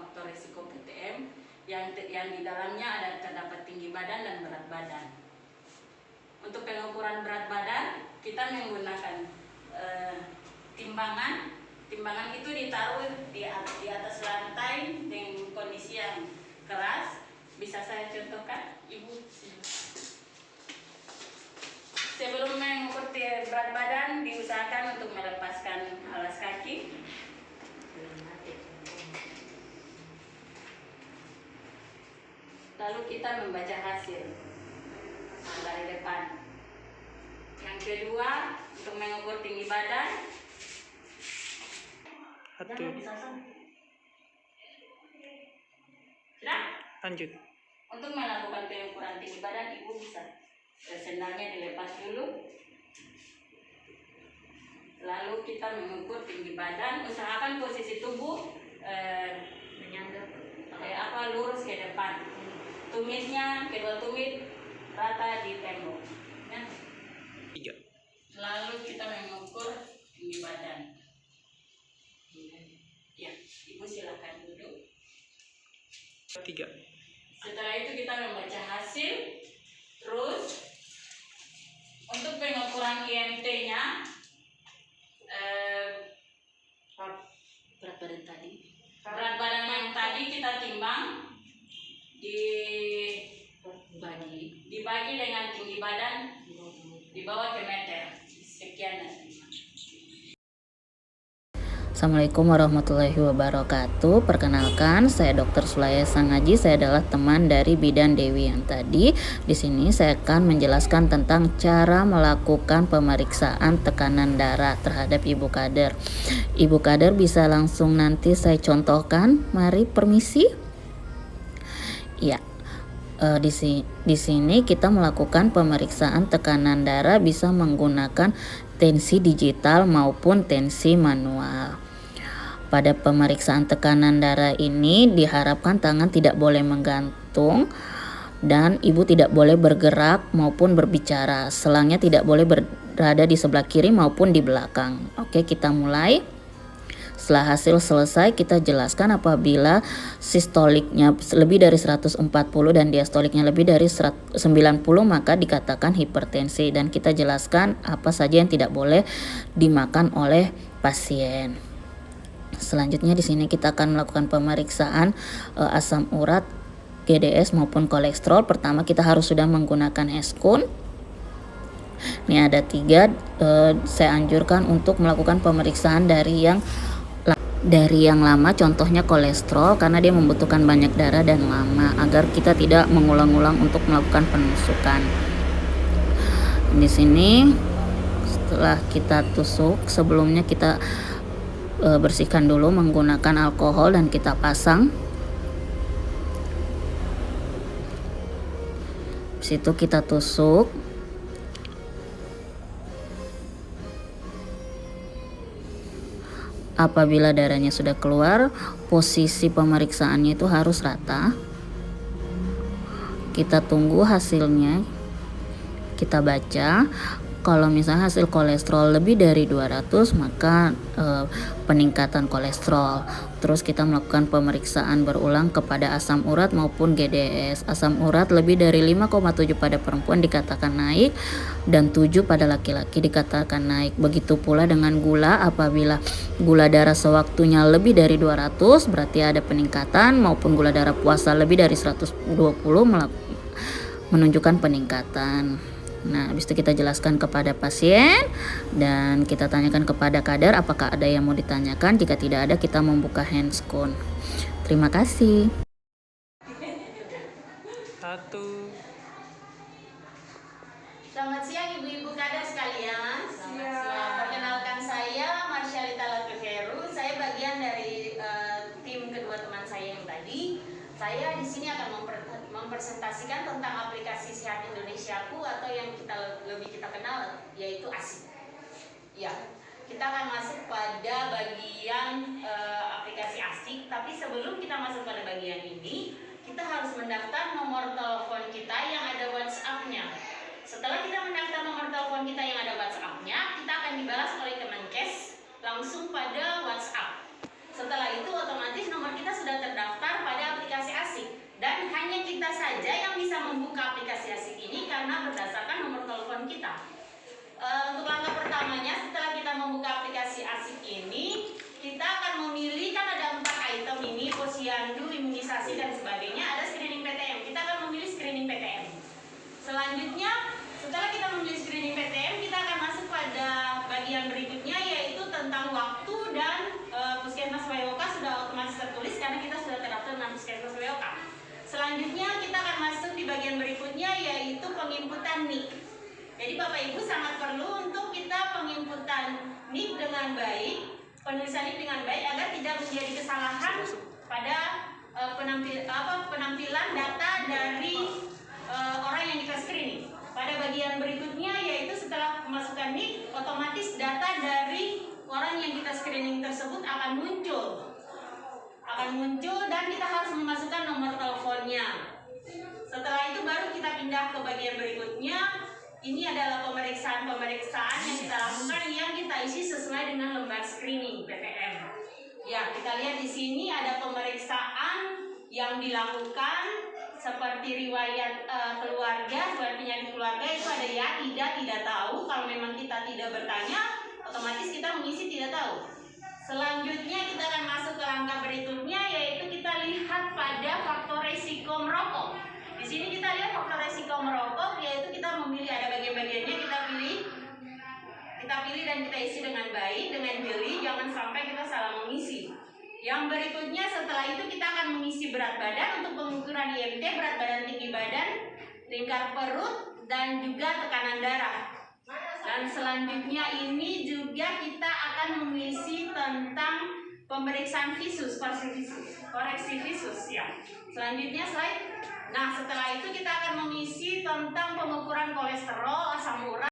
faktor risiko PTM yang di dalamnya terdapat tinggi badan dan berat badan. Untuk pengukuran berat badan kita menggunakan timbangan. Timbangan itu ditaruh di atas lantai dengan kondisi yang keras. Bisa saya contohkan, Ibu? Sebelum mengukur berat badan, diusahakan untuk melepaskan alas kaki. Lalu kita membaca hasil dari depan. Yang kedua, untuk mengukur tinggi badan. Lanjut. Untuk melakukan pengukuran tinggi badan, Ibu bisa sendalnya dilepas dulu. Lalu kita mengukur tinggi badan. Usahakan posisi tubuh lurus ke depan. Tumitnya, kedua tumit rata di tembok. Ya. 3. Lalu kita mengukur tinggi badan. Ya, Ibu silakan duduk. 3. Setelah itu kita membaca hasil. Terus untuk pengukuran IMT-nya, berat badan yang tadi kita timbang dibagi dengan tinggi badan dibawa ke meter. Sekian. Assalamualaikum warahmatullahi wabarakatuh. Perkenalkan, saya Dr. Sulaya Sangaji. Saya adalah teman dari Bidan Dewi yang tadi. Di sini saya akan menjelaskan tentang cara melakukan pemeriksaan tekanan darah terhadap ibu kader. Ibu kader bisa langsung nanti saya contohkan. Mari, permisi. Ya. Di sini kita melakukan pemeriksaan tekanan darah bisa menggunakan tensi digital maupun tensi manual. Pada pemeriksaan tekanan darah ini diharapkan tangan tidak boleh menggantung dan ibu tidak boleh bergerak maupun berbicara. Selangnya tidak boleh berada di sebelah kiri maupun di belakang. Oke, kita mulai. Setelah hasil selesai, kita jelaskan apabila sistoliknya lebih dari 140 dan diastoliknya lebih dari 90 maka dikatakan hipertensi, dan kita jelaskan apa saja yang tidak boleh dimakan oleh pasien. Selanjutnya di sini kita akan melakukan pemeriksaan asam urat, GDS maupun kolesterol. Pertama kita harus sudah menggunakan Eskun. Ini ada 3. Saya anjurkan untuk melakukan pemeriksaan dari yang lama, contohnya kolesterol, karena dia membutuhkan banyak darah dan lama agar kita tidak mengulang-ulang untuk melakukan penusukan. Di sini setelah kita tusuk, sebelumnya kita bersihkan dulu menggunakan alkohol dan kita pasang. Habis itu kita tusuk. Apabila darahnya sudah keluar, posisi pemeriksaannya itu harus rata. Kita tunggu hasilnya. Kita baca. Kalau misalnya hasil kolesterol lebih dari 200 maka peningkatan kolesterol. Terus kita melakukan pemeriksaan berulang kepada asam urat maupun GDS. Asam urat lebih dari 5,7 pada perempuan dikatakan naik dan 7 pada laki-laki dikatakan naik. Begitu pula dengan gula, apabila gula darah sewaktunya lebih dari 200 berarti ada peningkatan, maupun gula darah puasa lebih dari 120 menunjukkan peningkatan. Nah, habis itu kita jelaskan kepada pasien dan kita tanyakan kepada kader apakah ada yang mau ditanyakan. Jika tidak ada, kita membuka handscone. Terima kasih. 1. Selamat siang ibu-ibu kader sekalian. Selamat siang. Perkenalkan, saya Marsyalita Latuheru. Saya bagian dari tim kedua teman saya yang tadi. Saya di sini akan mempresentasikan tentang aplikasi Sehat Indonesiaku atau yang lebih kita kenal yaitu ASIK. Ya, kita akan masuk pada bagian aplikasi ASIK. Tapi sebelum kita masuk pada bagian ini, kita harus mendaftar nomor telepon kita yang ada WhatsApp-nya. Setelah kita mendaftar nomor telepon kita yang ada WhatsApp-nya, kita akan dibalas oleh Kemenkes langsung pada WhatsApp. Setelah itu otomatis nomor kita sudah terdaftar asik ini kita akan memilih, kan ada 4 item ini, posyandu, imunisasi dan sebagainya, ada screening PTM. Kita akan memilih screening PTM. Selanjutnya, setelah kita memilih screening PTM, kita akan masuk pada bagian berikutnya, yaitu tentang waktu dan puskesmas WOK sudah otomatis tertulis karena kita sudah terdaftar dengan puskesmas WOK. Selanjutnya kita akan masuk di bagian berikutnya, yaitu penginputan NIK. Jadi Bapak Ibu sangat perlu untuk kita penginputan NIK dengan baik, penulisan NIK dengan baik agar tidak menjadi kesalahan pada penampilan data dari orang yang kita screening. Pada bagian berikutnya, yaitu setelah memasukkan NIK, otomatis data dari orang yang kita screening tersebut akan muncul dan kita harus memasukkan nomor teleponnya. Setelah itu baru kita pindah ke bagian berikutnya. Ini adalah pemeriksaan yang kita lakukan, yang kita isi sesuai dengan lembar screening PTM. Ya, kita lihat di sini ada pemeriksaan yang dilakukan seperti riwayat keluarga, riwayat penyakit keluarga itu ada ya, tidak tahu. Kalau memang kita tidak bertanya, otomatis kita mengisi tidak tahu. Selanjutnya kita akan masuk ke langkah berikutnya, yaitu kita lihat pada faktor risiko merokok. Di sini kita lihat faktor risiko merokok, yaitu kita memilih, ada bagian-bagiannya, kita pilih dan kita isi dengan baik, dengan jeli, jangan sampai kita salah mengisi. Yang berikutnya setelah itu kita akan mengisi berat badan untuk pengukuran IMT, berat badan tinggi badan, lingkar perut, dan juga tekanan darah. Dan selanjutnya ini juga kita akan mengisi tentang pemeriksaan visus, koreksi visus ya. Selanjutnya slide. Nah, setelah itu kita akan mengisi tentang pengukuran kolesterol, asam urat.